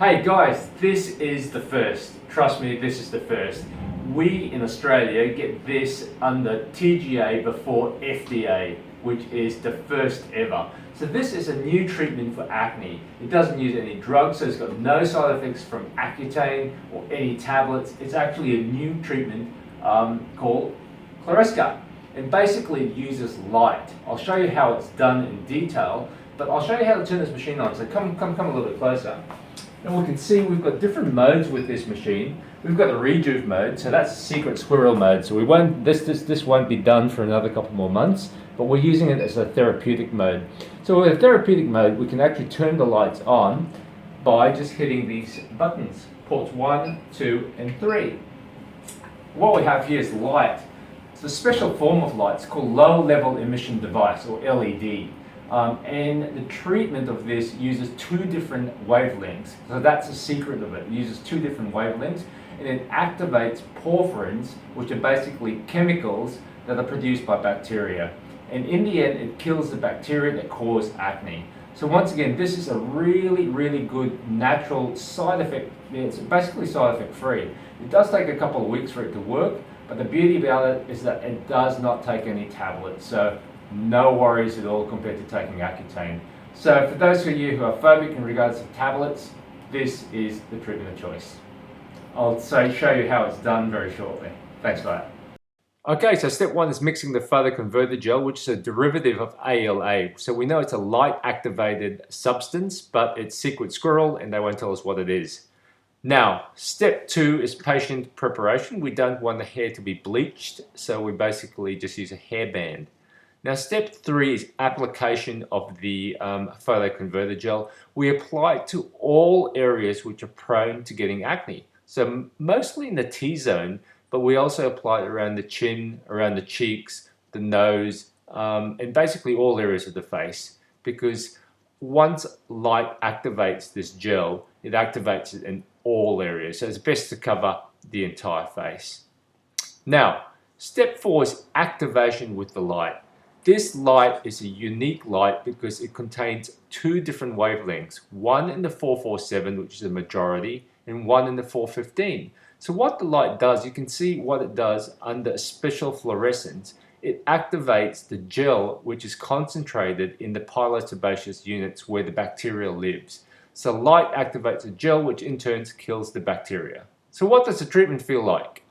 Hey guys, this is the first. Trust me, this is the first. We in Australia get this under TGA before FDA, which is the first ever. So this is a new treatment for acne. It doesn't use any drugs, so it's got no side effects from Accutane or any tablets. It's actually a new treatment called Kleresca. And basically it uses light. I'll show you how it's done in detail, but I'll show you how to turn this machine on. So come a little bit closer. And we can see we've got different modes with this machine. We've got the rejuve mode, so that's secret squirrel mode. So we won't this won't be done for another couple more months, but we're using it as a therapeutic mode. So with a therapeutic mode, we can actually turn the lights on by just hitting these buttons, ports 1, 2, and 3. What we have here is light. It's a special form of light. It's called low level emission device, or LED. And the treatment of this uses two different wavelengths. So that's the secret of it. It uses two different wavelengths, and it activates porphyrins, which are basically chemicals that are produced by bacteria. And in the end, it kills the bacteria that cause acne. So once again, this is a really, really good natural side effect. It's basically side effect free. It does take a couple of weeks for it to work, but the beauty about it is that it does not take any tablets. So no worries at all compared to taking Accutane. So for those of you who are phobic in regards to tablets, this is the treatment of choice. I'll show you how it's done very shortly. Thanks for that. Okay, so step 1 is mixing the Bioconverter Gel, which is a derivative of ALA. So we know it's a light activated substance, but it's secret squirrel and they won't tell us what it is. Now, step 2 is patient preparation. We don't want the hair to be bleached, so we basically just use a hairband. Now, step 3 is application of the Bioconverter Gel. We apply it to all areas which are prone to getting acne. So mostly in the T-zone, but we also apply it around the chin, around the cheeks, the nose, and basically all areas of the face. Because once light activates this gel, it activates it in all areas. So it's best to cover the entire face. Now, step 4 is activation with the light. This light is a unique light because it contains two different wavelengths, one in the 447, which is a majority, and one in the 415. So what the light does, you can see what it does under a special fluorescence. It activates the gel, which is concentrated in the pilosebaceous units where the bacteria lives. So light activates the gel, which in turn kills the bacteria. So what does the treatment feel like?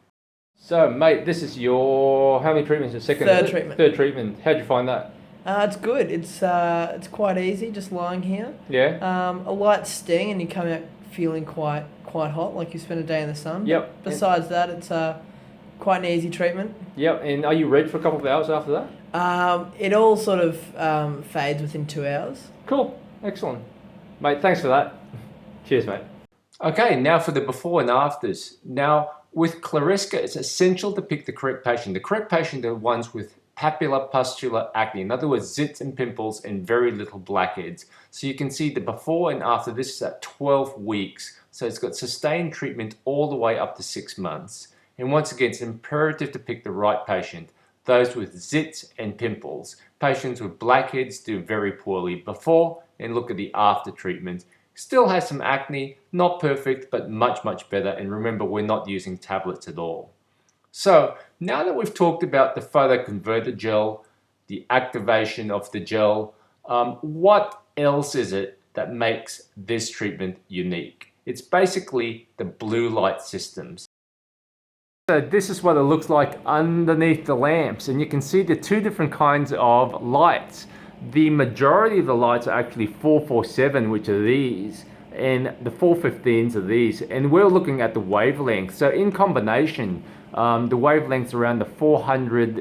So, mate, this is your, how many treatments? Third treatment. Third treatment. How'd you find that? It's good. It's quite easy, just lying here. Yeah. A light sting, and you come out feeling quite hot, like you spent a day in the sun. Yep. Besides that, it's quite an easy treatment. Yep. And are you red for a couple of hours after that? It all sort of fades within 2 hours. Cool. Excellent. Mate, thanks for that. Cheers, mate. Okay, now for the before and afters. Now, with Kleresca, it's essential to pick the correct patient. The correct patient are ones with papular acne, in other words, zits and pimples and very little blackheads. So you can see the before and after. This is at 12 weeks. So it's got sustained treatment all the way up to 6 months. And once again, it's imperative to pick the right patient. Those with zits and pimples. Patients with blackheads do very poorly before, and look at the after treatment. Still has some acne, not perfect, but much better. And remember, we're not using tablets at all. So now that we've talked about the Bioconverter Gel, the activation of the gel, what else is it that makes this treatment unique? It's basically the blue light systems. So this is what it looks like underneath the lamps, and you can see the two different kinds of lights. The majority of the lights are actually 447, which are these, and the 415s are these, and we're looking at the wavelength. So in combination, the wavelengths around the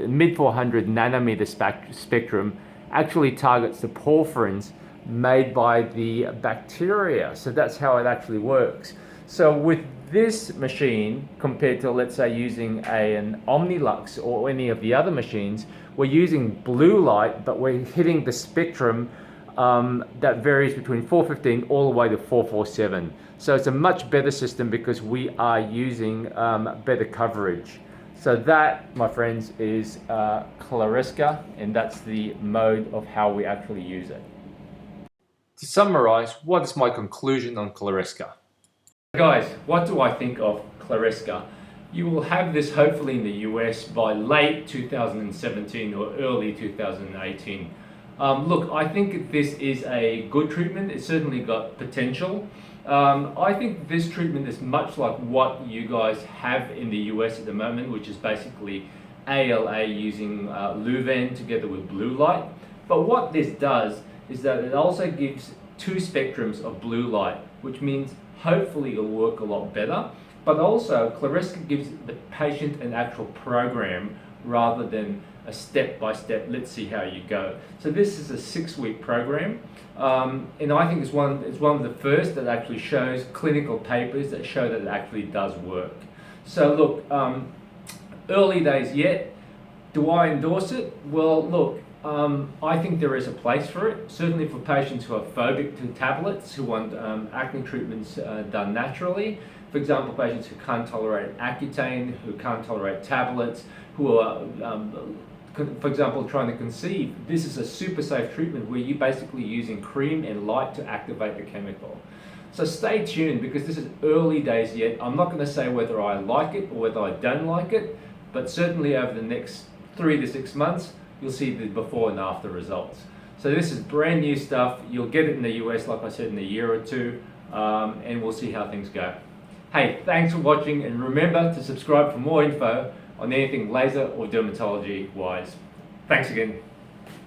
mid 400 nanometer spectrum actually targets the porphyrins made by the bacteria. So that's how it actually works. So with this machine, compared to, let's say, using an Omnilux or any of the other machines, we're using blue light, but we're hitting the spectrum that varies between 415 all the way to 447. So it's a much better system because we are using better coverage. So that, my friends, is Kleresca, and that's the mode of how we actually use it. To summarize, what is my conclusion on Kleresca? Guys, what do I think of Kleresca? You will have this hopefully in the US by late 2017 or early 2018. Look, I think this is a good treatment. It's certainly got potential. I think this treatment is much like what you guys have in the US at the moment, which is basically ALA using Luven together with blue light. But what this does is that it also gives two spectrums of blue light, which means hopefully it'll work a lot better. But also, Kleresca gives the patient an actual program rather than a step-by-step, let's see how you go. So this is a 6-week program, and I think it's one of the first that actually shows clinical papers that show that it actually does work. So look, early days yet. Do I endorse it? Well, look, I think there is a place for it, certainly for patients who are phobic to tablets, who want acne treatments done naturally. For example, patients who can't tolerate Accutane, who can't tolerate tablets, who are, for example, trying to conceive. This is a super safe treatment where you're basically using cream and light to activate the chemical. So stay tuned, because this is early days yet. I'm not going to say whether I like it or whether I don't like it, but certainly over the next 3 to 6 months, you'll see the before and after results. So this is brand new stuff. You'll get it in the US, like I said, in a year or two, and we'll see how things go. Hey, thanks for watching, and remember to subscribe for more info on anything laser or dermatology wise. Thanks again.